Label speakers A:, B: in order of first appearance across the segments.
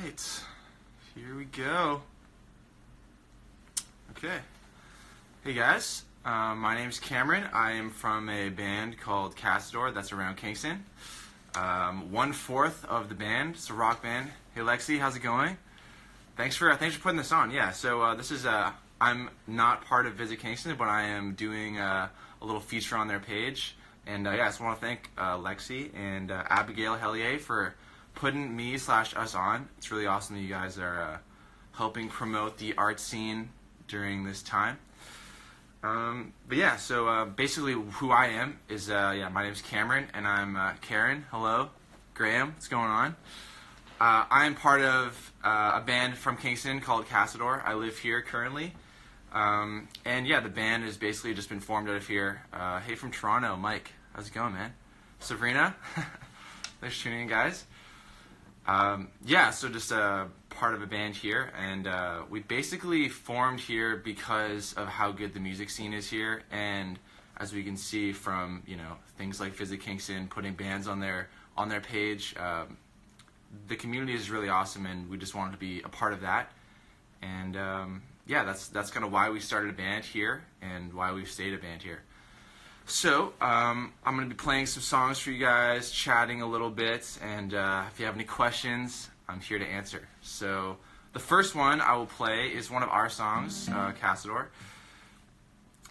A: right, here we go. Okay. Hey guys, my name's Cameron. I am from a band called Kasador that's around Kingston. 1/4 of the band. It's a rock band. Hey Lexi, how's it going? Thanks for putting this on. Yeah, so this is I'm not part of Visit Kingston, but I am doing a little feature on their page. And yeah, I just want to thank Lexi and Abigail Hellier for putting me/us on. It's really awesome that you guys are helping promote the art scene during this time. But yeah, so basically who I am is, yeah, my name's Cameron, and I'm Karen. Hello. Graham, what's going on? I'm part of a band from Kingston called Kasador. I live here currently. And yeah, the band has basically just been formed out of here. Hey, from Toronto, Mike. How's it going, man? Sabrina? Thanks for tuning in, guys. Yeah, so just part of a band here, and we basically formed here because of how good the music scene is here, and as we can see from, you know, things like Visit Kingston putting bands on their page, the community is really awesome, and we just wanted to be a part of that. And yeah, that's kind of why we started a band here and why we've stayed a band here. So I'm going to be playing some songs for you guys, chatting a little bit, and if you have any questions, I'm here to answer. So the first one I will play is one of our songs, Kasador,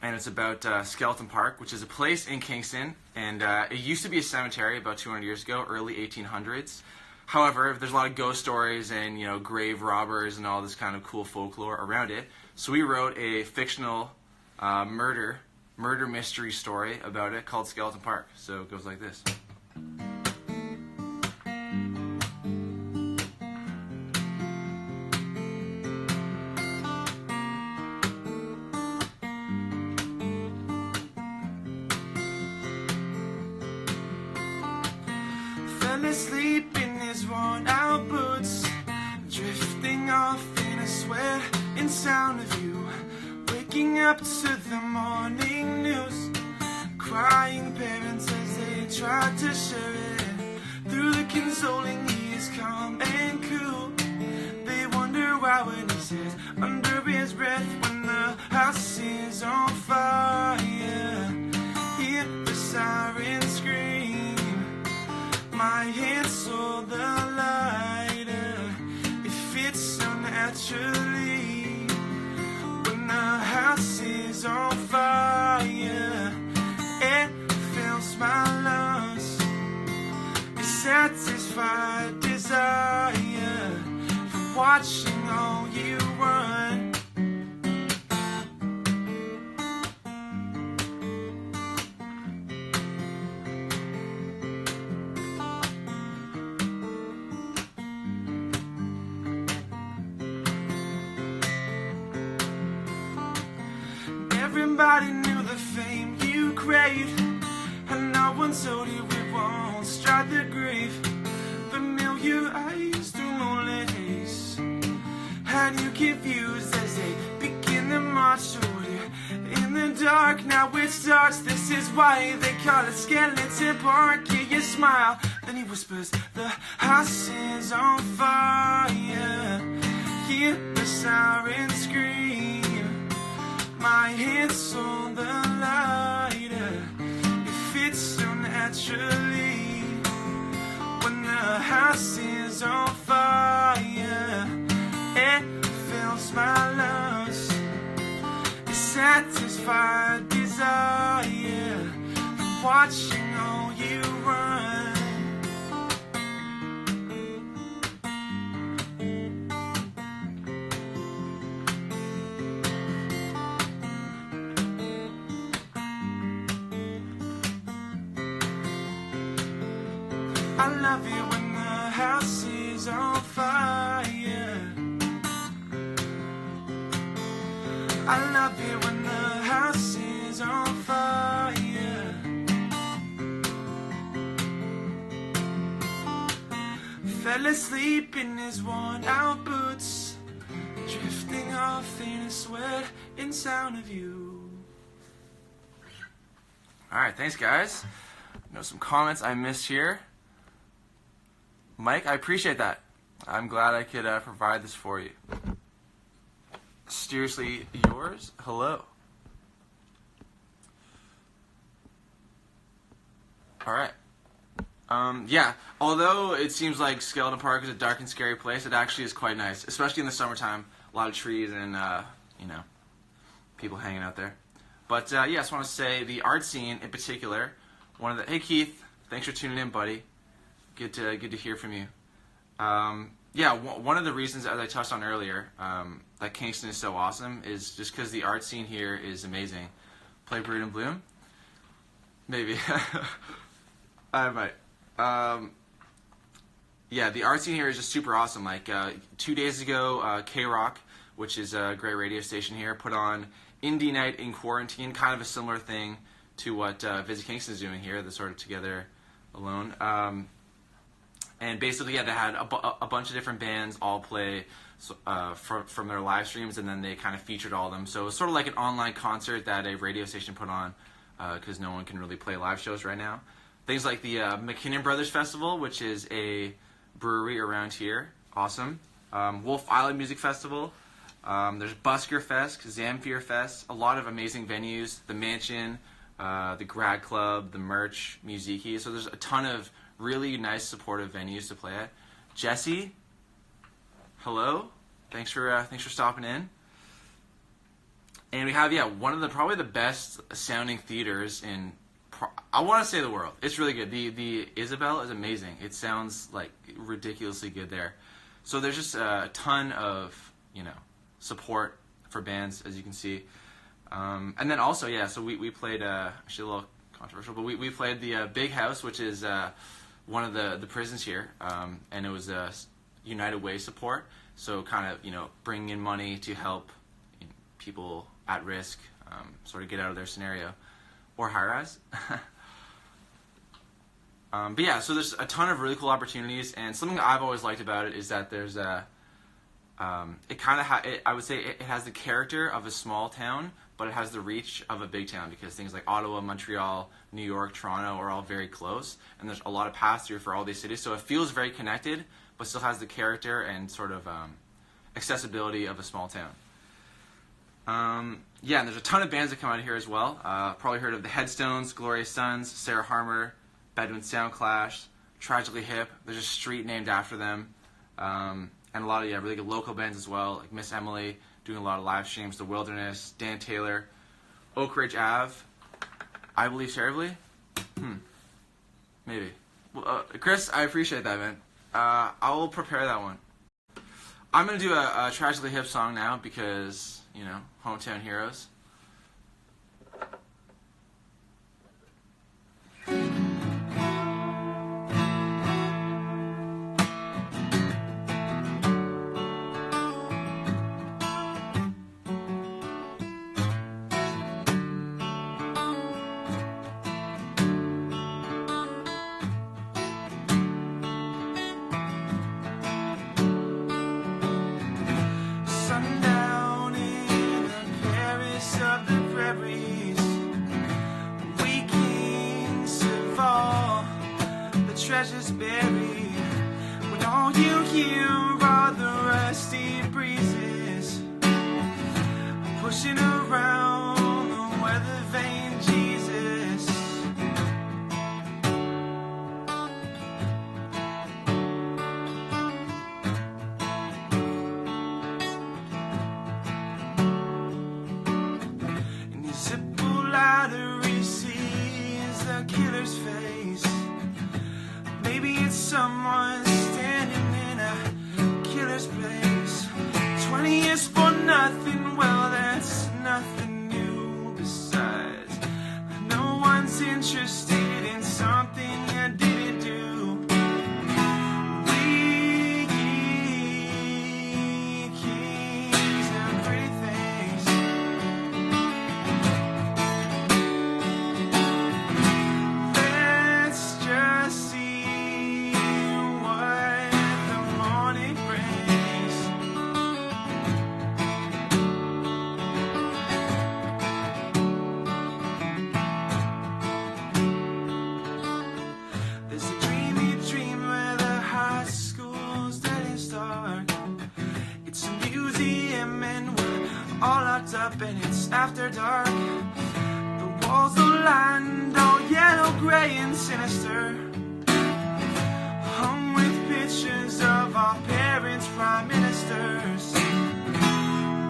A: and it's about Skeleton Park, which is a place in Kingston, and it used to be a cemetery about 200 years ago, early 1800s. However, there's a lot of ghost stories and, you know, grave robbers and all this kind of cool folklore around it. So we wrote a fictional murder mystery story about it called Skeleton Park. So it goes like this. Fell asleep in his worn out boots, drifting off in a sweat in sound of you, waking up to the morning news, crying parents as they tried to share it. Through the consoling he is calm and cool. They wonder why when he says under his breath when the house is on fire, hear the siren scream. My hands saw the lighter, it fits so naturally. When the house is on fire, it fills my lungs. A satisfied desire for watching all you run. Everybody knew the fame you craved, and no one told you it won't strike the grave. Familiar eyes through moonlit haze had you confused as they begin to march toward you in the dark. Now it starts, this is why they call it Skeleton Park. Yeah, you smile, then he whispers, the house is on fire. Hear the siren scream. My hands saw the lighter, it fits so naturally. When the house is on fire, it fills my lungs. A satisfied desire from watching all you run. I love you when the house is on fire. I love you when the house is on fire. Fell asleep in his worn out boots, drifting off in a sweat in sound of you. Alright, thanks guys. I know some comments I missed here. Mike, I appreciate that. I'm glad I could provide this for you. Seriously yours, hello. Alright. Yeah, although it seems like Skeleton Park is a dark and scary place, it actually is quite nice, especially in the summertime. A lot of trees and, you know, people hanging out there. But, yeah, I just want to say the art scene in particular, hey Keith, thanks for tuning in, buddy. Good to hear from you. Yeah, one of the reasons, as I touched on earlier, that Kingston is so awesome is just because the art scene here is amazing. Play Brood and Bloom? Maybe. I might. Yeah, the art scene here is just super awesome. Like 2 days ago, K-Rock, which is a great radio station here, put on Indie Night in Quarantine, kind of a similar thing to what Visit Kingston is doing here. They're sort of together alone. And basically, yeah, they had a bunch of different bands all play from their live streams, and then they kind of featured all of them. So it was sort of like an online concert that a radio station put on, because no one can really play live shows right now. Things like the McKinnon Brothers Festival, which is a brewery around here. Awesome. Wolf Island Music Festival. There's Busker Fest, Zamfir Fest. A lot of amazing venues. The Mansion, the Grad Club, the Merch, Musiki. So there's a ton of really nice, supportive venues to play at. Jesse, hello. Thanks for stopping in. And we have, yeah, one of probably the best sounding theaters in, I want to say, the world. It's really good. The Isabel is amazing. It sounds like ridiculously good there. So there's just a ton of, you know, support for bands, as you can see. And then also, yeah, so we played, actually a little controversial, but we played the Big House, which is one of the prisons here, and it was United Way support. So kind of, you know, bringing in money to help people at risk sort of get out of their scenario. Or high-rise. But yeah, so there's a ton of really cool opportunities, and something that I've always liked about it is that there's I would say it has the character of a small town, but it has the reach of a big town, because things like Ottawa, Montreal, New York, Toronto are all very close, and there's a lot of pass-through for all these cities, so it feels very connected, but still has the character and sort of accessibility of a small town. Yeah, and there's a ton of bands that come out of here as well. Probably heard of the Headstones, Glorious Sons, Sarah Harmer, Bedouin Sound Clash, Tragically Hip. There's a street named after them. And a lot of, yeah, really good local bands as well, like Miss Emily, doing a lot of live streams, The Wilderness, Dan Taylor, Oak Ridge Ave, I Believe Terribly? Maybe. Well, Chris, I appreciate that, man. I will prepare that one. I'm going to do a Tragically Hip song now because, you know, hometown heroes.
B: Treasures buried, when all you hear are the rusty breezes pushing around the weather vane Jesus. And his zippo lottery sees the killer's face. Maybe it's someone standing in a killer's place. 20 years for nothing, well, that's nothing new. Besides, no one's interested in something you didn't do. We kings and pretty things. Let's just see what the morning brings. up and it's after dark. The walls are lined all yellow, gray, and sinister, hung with pictures of our parents, prime ministers.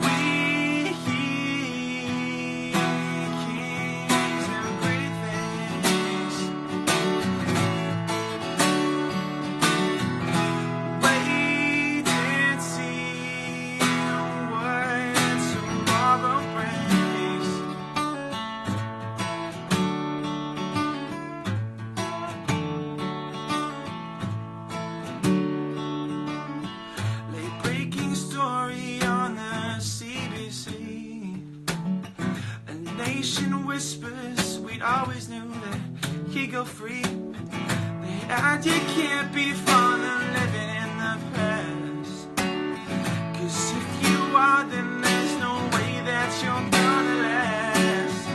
B: We kings and great things, wait and see what tomorrow brings. Late breaking story on the CBC. A nation whispers, we'd always knew that he'd go free. They add you can't be fond of living in the past. 'Cause if you are, then there's no way that you're gonna last.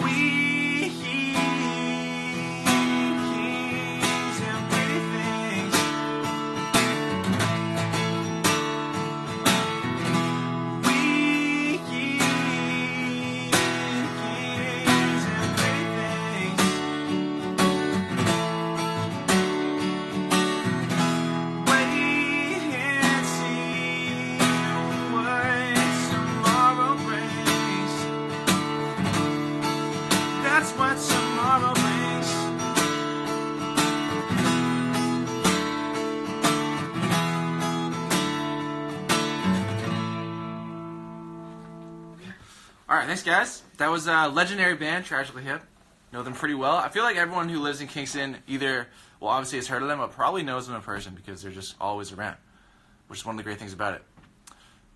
B: We kings and pretty things, we kings and pretty things, wait and see what tomorrow brings. That's what tomorrow brings.
A: All right, thanks, guys. That was a legendary band, Tragically Hip. Know them pretty well. I feel like everyone who lives in Kingston either, well, obviously has heard of them, but probably knows them in person because they're just always around, which is one of the great things about it.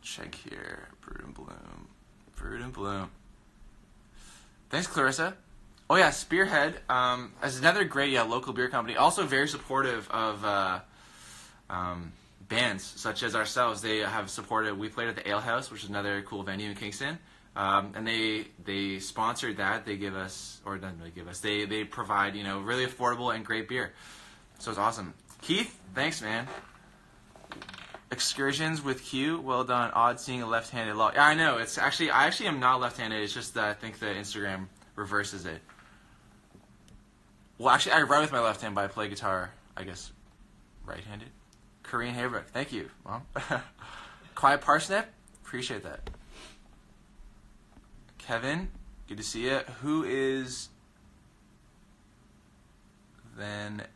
A: Check here. Brood and Bloom. Brood and Bloom. Thanks, Clarissa. Oh, yeah, Spearhead, as another great local beer company, also very supportive of bands such as ourselves. They have supported, we played at the Ale House, which is another cool venue in Kingston. And they sponsored that. They give us, or not really give us, they provide, really affordable and great beer. So it's awesome. Keith, thanks, man. Excursions with Q, well done. Odd seeing a left-handed log. Yeah, I know. I actually am not left-handed. It's just that I think the Instagram reverses it. Well, actually, I write with my left hand, but I play guitar, I guess, right-handed. Korean Haybrook, thank you, Mom. Quiet Parsnip, appreciate that. Kevin, good to see you. Who is Thana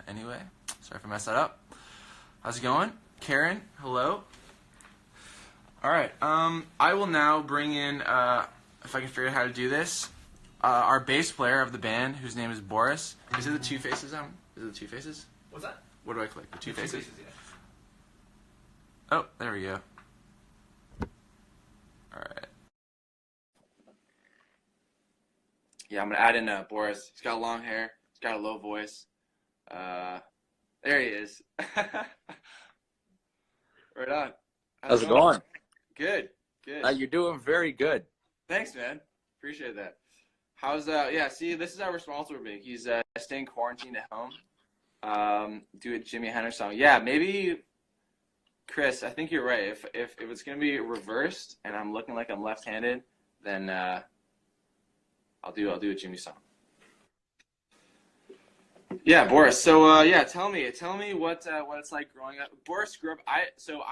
A: anyway? Sorry if I messed that up. How's it going? Karen, hello. All right, I will now bring in, if I can figure out how to do this, our bass player of the band, whose name is Boris. Is it the two faces? Is it the two faces?
C: What's that?
A: What do I click? The two faces?
C: Yeah.
A: Oh, there we go. All right. Yeah, I'm gonna add in Boris. He's got long hair. He's got a low voice. There he is. Right on.
D: How's it going?
A: Good. Good.
D: You're doing very good.
A: Thanks, man. Appreciate that. How's yeah? See, this is our response we're making. He's staying quarantined at home. Do a Jimi Hendrix song. Yeah, maybe. Chris, I think you're right. If it's gonna be reversed and I'm looking like I'm left-handed, then I'll do a Jimmy song. Yeah, Boris. So yeah, tell me what it's like growing up. Boris grew up. I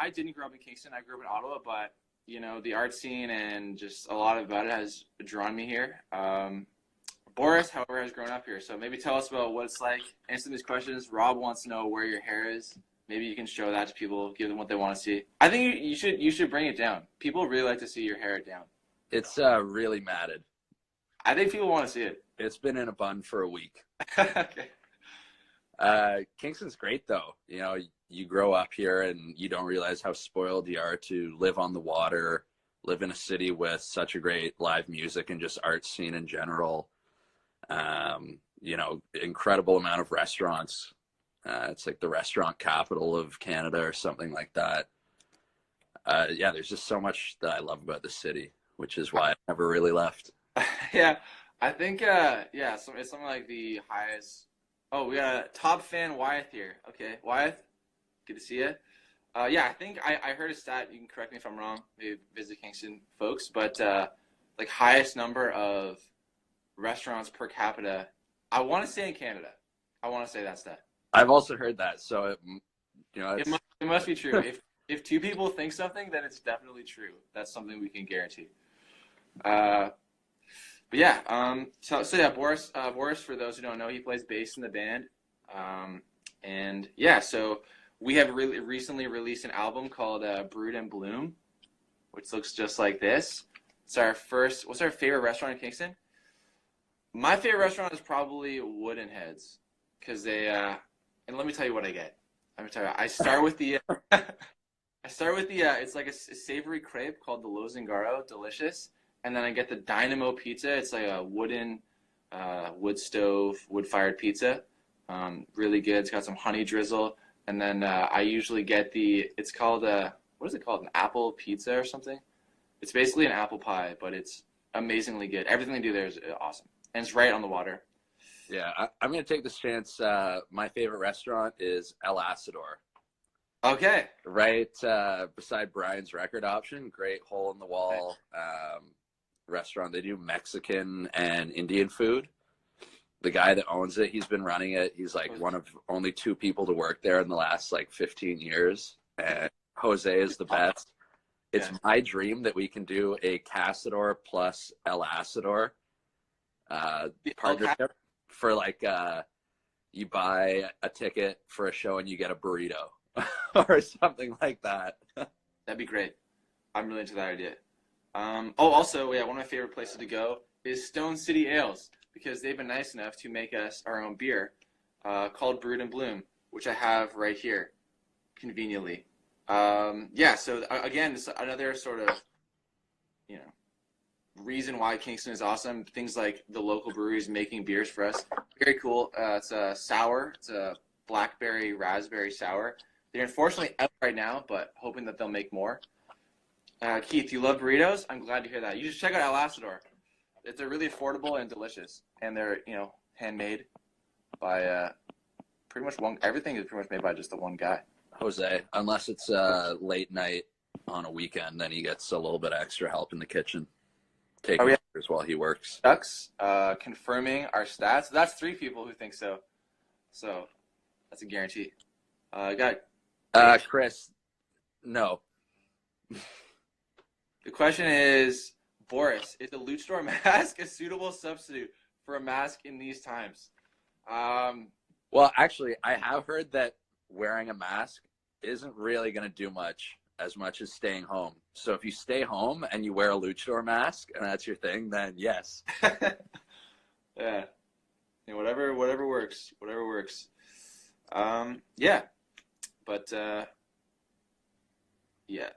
A: didn't grow up in Kingston. I grew up in Ottawa, but the art scene and just a lot about it has drawn me here. Boris, however, has grown up here. So maybe tell us about what it's like. Answer these questions. Rob wants to know where your hair is. Maybe you can show that to people, give them what they want to see. I think you should bring it down. People really like to see your hair down.
D: It's really matted.
A: I think people want to see it.
D: It's been in a bun for a week.
A: Okay.
D: Kingston's great though. You grow up here and you don't realize how spoiled you are to live on the water, live in a city with such a great live music and just art scene in general. Incredible amount of restaurants. It's like the restaurant capital of Canada or something like that. Yeah, there's just so much that I love about the city, which is why I never really left.
A: Yeah, I think it's something like the highest. Oh, we got a top fan Wyeth here. Okay, Wyeth, good to see you. Yeah, I think I heard a stat. You can correct me if I'm wrong. Maybe Visit Kingston folks, but like highest number of restaurants per capita. I want to say in Canada. I want to say that's that.
D: I've also heard that. So
A: It must be true. If two people think something, then it's definitely true. That's something we can guarantee. But yeah, so yeah, Boris, for those who don't know, he plays bass in the band. And yeah, so we have really recently released an album called Brood and Bloom, which looks just like this. It's our first. What's our favorite restaurant in Kingston? My favorite restaurant is probably Wooden Heads, because they. And let me tell you what I get. Let me tell you. I start with the. It's like a savory crepe called the Lo Zingaro, delicious, and then I get the Dynamo pizza. It's like a wooden, wood stove, wood-fired pizza. Really good. It's got some honey drizzle, and then I usually get it's called what is it called? An apple pizza or something? It's basically an apple pie, but it's amazingly good. Everything they do there is awesome, and it's right on the water.
D: Yeah, I'm gonna take this chance. My favorite restaurant is El Asador.
A: Okay.
D: Right beside Brian's Record Option. Great hole in the wall restaurant. They do Mexican and Indian food. The guy that owns it, he's been running it. He's like one of only 2 people to work there in the last like 15 years. And Jose is the best. It's my dream that we can do a Kasador plus El Asador partnership for like you buy a ticket for a show and you get a burrito or something like that.
A: That'd be great. I'm really into that idea. Also, yeah, one of my favorite places to go is Stone City Ales, because they've been nice enough to make us our own beer called Brood and Bloom, which I have right here, conveniently. Yeah, so again, it's another sort of, reason why Kingston is awesome. Things like the local breweries making beers for us. Very cool. It's a sour. It's a blackberry raspberry sour. They're unfortunately out right now, but hoping that they'll make more. Keith, you love burritos? I'm glad to hear that. You should check out El Asador. They're really affordable and delicious, and they're handmade by pretty much everything is pretty much made by just the one guy.
D: Jose, unless it's late night on a weekend, then he gets a little bit of extra help in the kitchen, taking orders while he works.
A: Ducks, confirming our stats. That's 3 people who think so. So that's a guarantee.
D: Chris, no.
A: The question is, Boris, is a luchador mask a suitable substitute for a mask in these times?
D: Well, actually, I have heard that wearing a mask isn't really going to do as much as staying home. So if you stay home and you wear a luchador mask and that's your thing, then yes.
A: Yeah. Whatever works. Whatever works. Yeah. But yeah,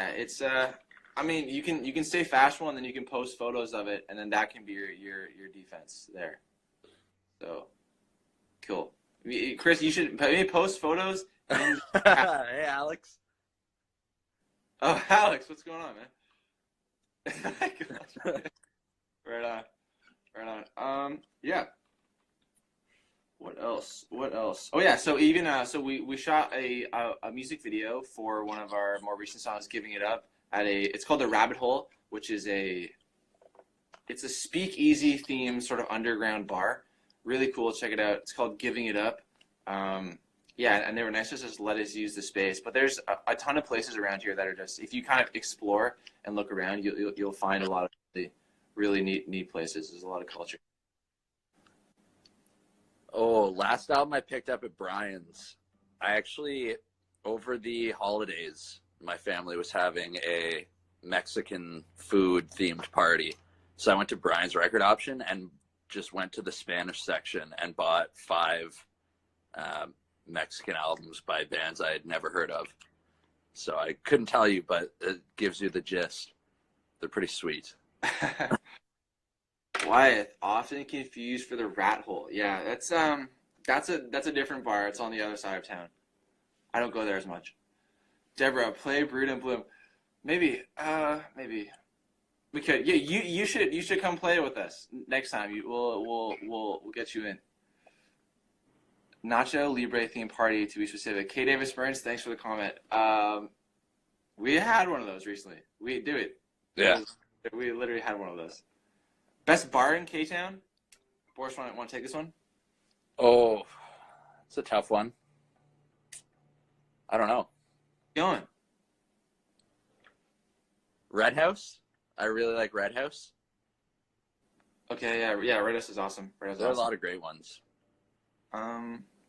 A: it's I mean, you can stay fashionable and then you can post photos of it, and then that can be your defense there. So cool. Chris, you should maybe post photos.
D: Hey, Alex.
A: Oh, Alex, what's going on, man? Right on. Yeah. What else? Oh yeah, so even so we shot a music video for one of our more recent songs, Giving It Up, it's called The Rabbit Hole, which is it's a speakeasy themed sort of underground bar. Really cool, check it out. It's called Giving It Up. Yeah, and they were nice to just let us use the space. But there's a ton of places around here that are just, if you kind of explore and look around, you'll find a lot of really neat places. There's a lot of culture.
D: Oh, last album I picked up at Brian's. I actually, over the holidays, my family was having a Mexican food themed party. So I went to Brian's Record Option and just went to the Spanish section and bought 5 Mexican albums by bands I had never heard of. So I couldn't tell you, but it gives you the gist. They're pretty sweet.
A: Wyatt, often confused for the Rat Hole. Yeah, that's a different bar. It's on the other side of town. I don't go there as much. Deborah, play Brood and Bloom. Maybe we could. Yeah, you should come play with us next time. We'll get you in. Nacho Libre theme party to be specific. K. Davis Burns, thanks for the comment. We had one of those recently. We do it.
D: Yeah.
A: We literally had one of those. Best bar in K-Town? Boris, want to take this one?
D: Oh, it's a tough one. I don't know.
A: Going.
D: Red House? I really like Red House.
A: Okay, yeah, Red House is awesome. Red House is
D: There are
A: awesome.
D: a lot of great ones.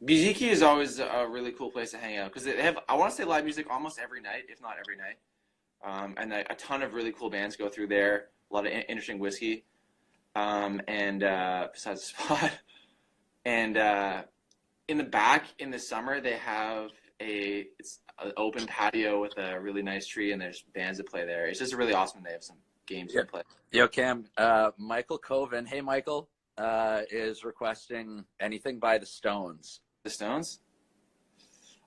A: Biziki is always a really cool place to hang out because they have, I want to say, live music almost every night, if not every night. And a ton of really cool bands go through there. A lot of interesting whiskey. And besides the spot. And in the back in the summer, they have it's an open patio with a really nice tree, and there's bands that play there. It's just really awesome. They have some games to play.
D: Yo, Cam, Michael Coven, hey, Michael, is requesting anything by the Stones.
A: The Stones?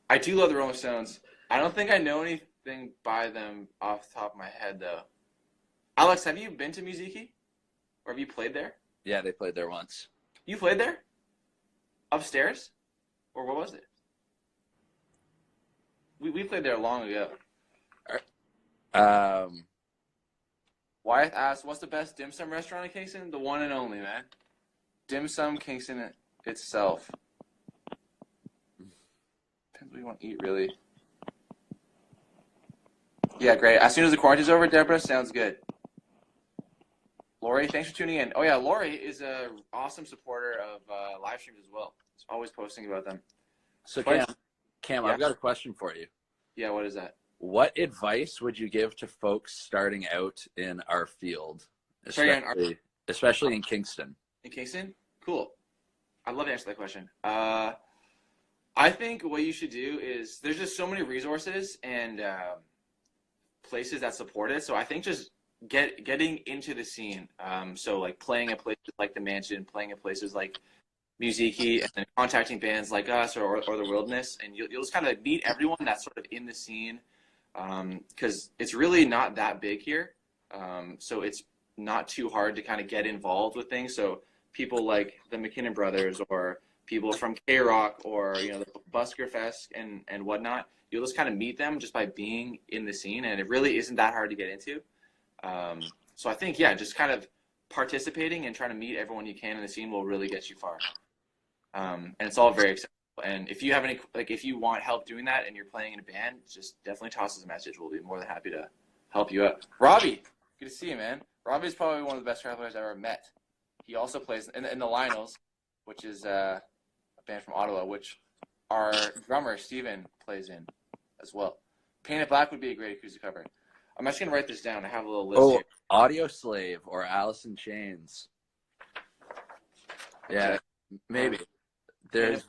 A: I do love the Rolling Stones. I don't think I know anything by them off the top of my head, though. Alex, have you been to Muziki? Or have you played there?
D: Yeah, they played there once.
A: You played there? Upstairs? Or what was it? We played there long ago. Wyeth asked, what's the best dim sum restaurant in Kingston? The one and only, man. Dim Sum Kingston itself. Depends what you want to eat, really. Yeah, great. As soon as the quarantine's over, Deborah, sounds good. Lori, thanks for tuning in. Oh, yeah, Lori is an awesome supporter of live streams as well. She's always posting about them.
D: So, Cam,
A: Yeah.
D: I've got a question for you.
A: Yeah, what is that?
D: What advice would you give to folks starting out in our field, especially in Kingston?
A: In Kingston? Cool. I'd love to answer that question. I think what you should do is there's just so many resources and places that support it. So I think just getting into the scene. So like playing at places like the Mansion, playing at places like Muziki, and then contacting bands like us or the Wilderness, and you'll just kind of meet everyone that's sort of in the scene. Because it's really not that big here. So it's not too hard to kind of get involved with things. So people like the McKinnon Brothers or people from K-Rock or, the Busker Fest and whatnot, you'll just kind of meet them just by being in the scene. And it really isn't that hard to get into. So I think, just kind of participating and trying to meet everyone you can in the scene will really get you far. And it's all very accessible. And if you have if you want help doing that and you're playing in a band, just definitely toss us a message. We'll be more than happy to help you out. Robbie, good to see you, man. Robbie's probably one of the best travelers I've ever met. He also plays in the Lionels, which is a band from Ottawa, which our drummer, Steven, plays in as well. Painted Black would be a great acoustic cover. I'm actually going to write this down. I have a little list here.
D: Audio Slave or Alice in Chains. Yeah, maybe. There's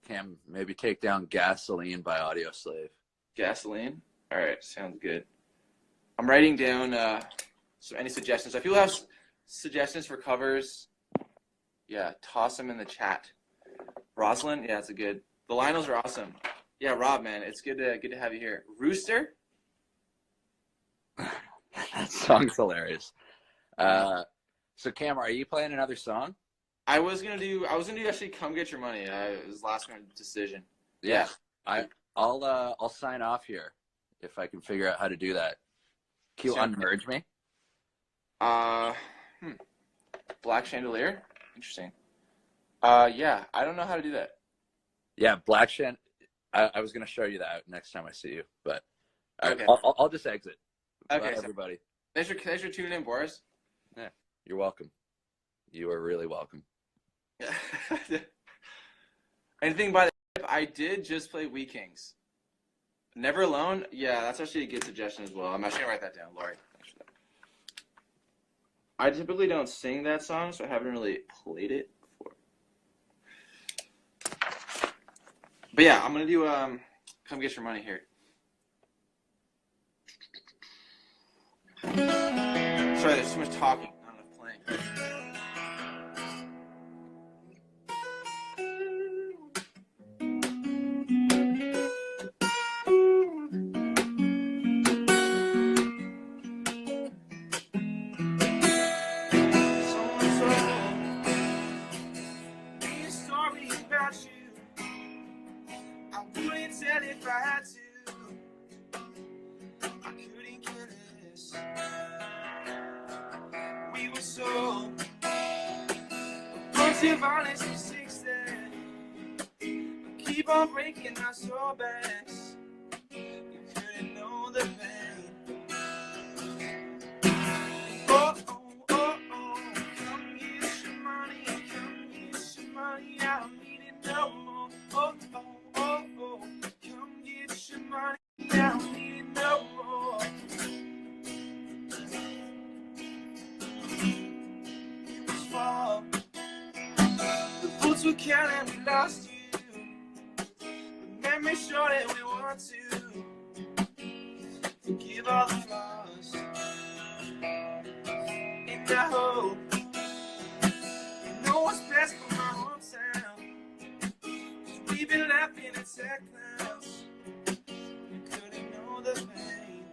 D: Cam, maybe take down Gasoline by Audio Slave.
A: Gasoline? All right, sounds good. I'm writing down any suggestions. If people have suggestions for covers, toss them in the chat. Rosalind, that's a good. The Lionels are awesome. Yeah, Rob, man, it's good to have you here. Rooster?
D: That song's hilarious. So Cam, are you playing another song?
A: I was gonna do actually Come Get Your Money. It was last minute decision.
D: Yeah. I'll sign off here if I can figure out how to do that. Can you unmerge me?
A: Black Chandelier? Interesting. I don't know how to do that.
D: Yeah, Black Chandelier. I was gonna show you that next time I see you, but
A: okay.
D: I'll just exit.
A: Okay,
D: bye, everybody.
A: Thanks for tuning in, Boris.
D: Yeah, you're welcome. You are really welcome.
A: Anything by the I did just play We Kings. Never Alone? Yeah, that's actually a good suggestion as well. I'm actually going to write that down, Lori. Thanks for that. I typically don't sing that song, so I haven't really played it before. But yeah, I'm going to do Come Get Your Money here. Sorry, there's too much talking, not enough playing.
B: I wouldn't tell if I had to. I couldn't care less. We were so a bunch of honest mistakes that keep on breaking our soul backs. You couldn't know the pain. Oh, oh, oh, oh, come get your money, come get your money, I don't need it no more. Oh, oh, oh, oh, come get your money, I don't need it no more. It was fall, the boots were counting, we lost you. The memories show that we want to forgive all the flaws. And I hope you know what's best for my hometown. 'Cause we've been laughing at tech clowns. You couldn't know the pain.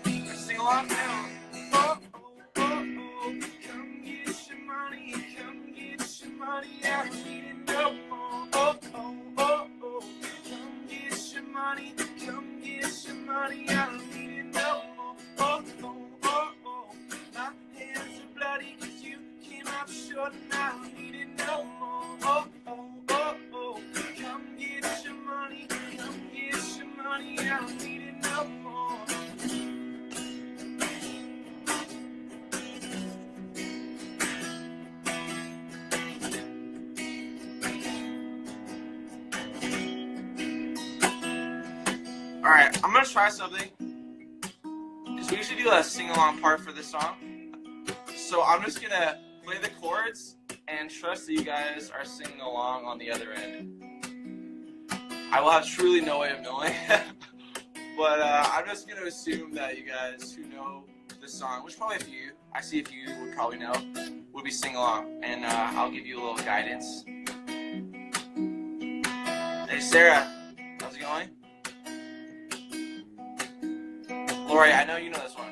B: I sing along now. Oh, oh, oh, oh, come get your money, come get your money, I don't need it no more. Oh, oh, oh, oh, come get your money, come get your money, I don't need it no more. Oh, oh, oh, oh, my hands are bloody 'cause you came up short and I don't need it no more. Oh, oh, oh, oh, come get your money, come get your money, I don't need it no more. Alright, I'm gonna try something. Because we usually do a sing-along part for this song. So I'm just gonna play the chords and trust that you guys are singing along on the other end. I will have truly no way of knowing. But I'm just gonna assume that you guys who know the song, which probably a few, I see a few would probably know, would be sing along. And I'll give you a little guidance. Hey Sarah, how's it going? Lori, I know you know this one.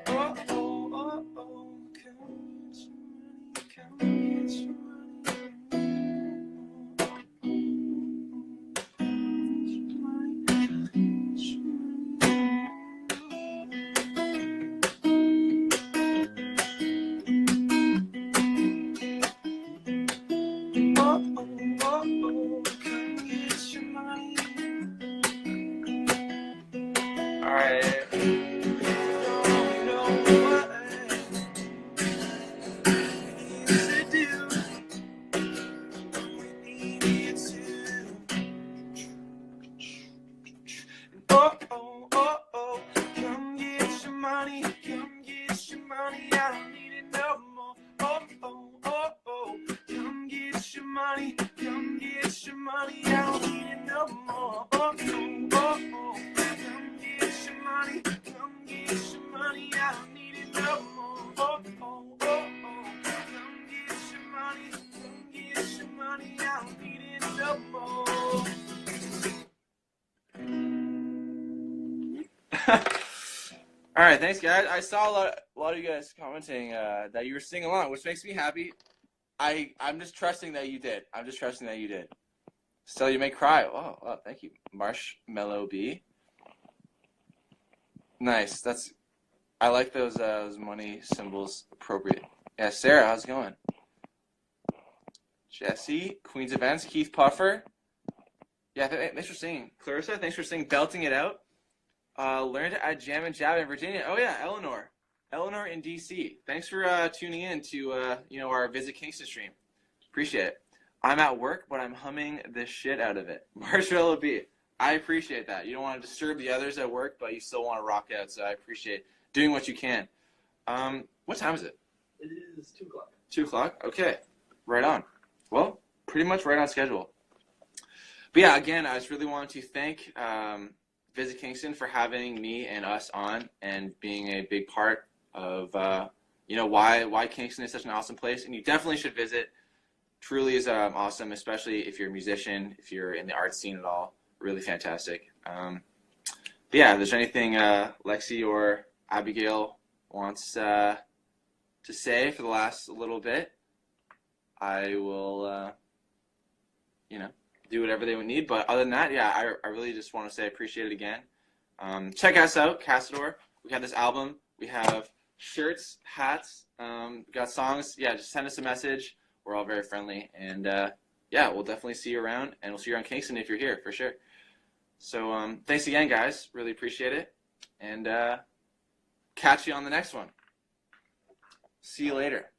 B: Oh, oh, oh, oh, come get your money. Alright. You know what we used to do. We needed to. Oh, oh, oh, oh. Come get your money. Come get your money. I don't need it no more. Oh, oh, oh, oh. Come get your money. Come get your money. I don't need it no more. Oh, oh, oh, oh. Come get your money. Come get your money. I don't need it no more. Oh, oh, oh, oh. Come get your money. Come get your money. I don't need it no more. All right, thanks guys. I saw a lot of you guys commenting that you were singing along, which makes me happy. I'm just trusting that you did. I'm just trusting that you did. Still, you may cry. Oh, thank you, Marshmallow B. Nice. I like those money symbols. Appropriate. Yeah, Sarah, how's it going? Jesse, Queen's Events, Keith Puffer. Yeah, thanks for singing. Clarissa, thanks for singing, belting it out. Learned at Jam and Jab in Virginia. Oh yeah, Eleanor in DC. Thanks for tuning in to our Visit Kingston stream. Appreciate it. I'm at work, but I'm humming the shit out of it. Marshmallow B. I appreciate that. You don't want to disturb the others at work, but you still want to rock out. So I appreciate doing what you can. What time is it?
C: It is 2 o'clock.
B: 2 o'clock. Okay, right on. Well, pretty much right on schedule. But yeah, again, I just really wanted to thank Visit Kingston for having me and us on and being a big part of why Kingston is such an awesome place. And you definitely should visit. Truly is awesome, especially if you're a musician, if you're in the art scene at all. Really fantastic. But yeah, if there's anything Lexi or Abigail wants to say for the last little bit, I will,
A: do whatever they would need. But other than that, yeah, I really just want to say I appreciate it again. Check us out, Kasador. We have this album. We have shirts, hats. We got songs. Yeah, just send us a message. We're all very friendly. And yeah, we'll definitely see you around. And we'll see you around Kingston if you're here, for sure. So thanks again, guys. Really appreciate it. And catch you on the next one. See you later.